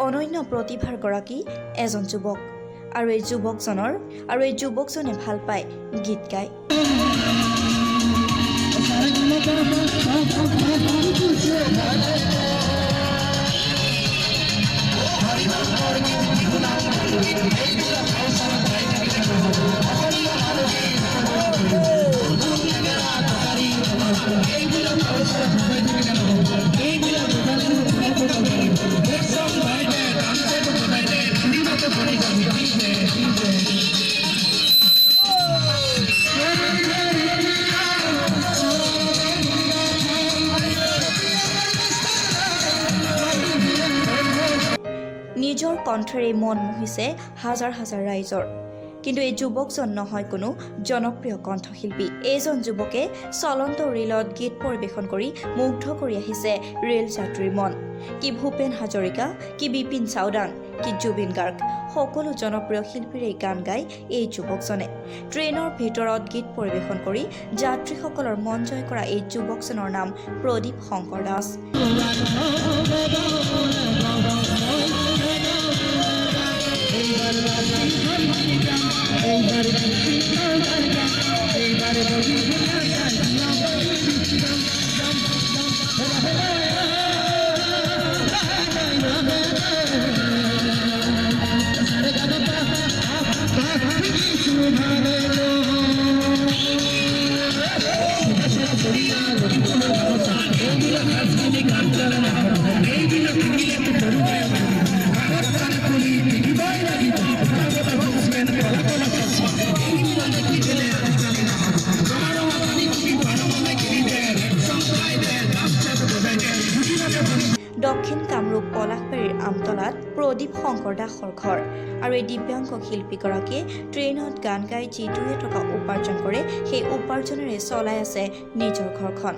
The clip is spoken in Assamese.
অনন্য প্ৰতিভাৰ গৰাকী এজন যুৱক আৰু এই যুৱকজনে ভাল পায় গীত গায়। নিজৰ কণ্ঠৰে মন মোহিছে হাজাৰ হাজাৰ ৰাইজৰ। কিন্তু এই যুৱকজন নহয় কোনো জনপ্ৰিয় কণ্ঠশিল্পী। এইজন যুৱকে চলন্ত ৰেলত গীত পৰিৱেশন কৰি মুগ্ধ কৰি আহিছে ৰেল যাত্ৰীৰ মন। কি ভূপেন হাজৰিকা, কি বিপিন চাওডাং, কি জুবিন গাৰ্গ, সকলো জনপ্ৰিয় শিল্পীৰে গান গায় এই যুৱকজনে। ট্ৰেইনৰ ভিতৰত গীত পৰিৱেশন কৰি যাত্ৰীসকলৰ মন জয় কৰা এই যুৱকজনৰ নাম প্ৰদীপ শংকৰ দাস। দক্ষিণ কামৰূপ পলাশবাৰীৰ আমতলাত প্ৰদীপ শংকৰ দাসৰ ঘৰ আৰু এই দিব্যাংগ শিল্পীগৰাকীয়ে ট্ৰেইনত গান গাই যি 2 টকা উপাৰ্জন কৰে সেই উপাৰ্জনেৰে চলাই আছে নিজৰ ঘৰখন।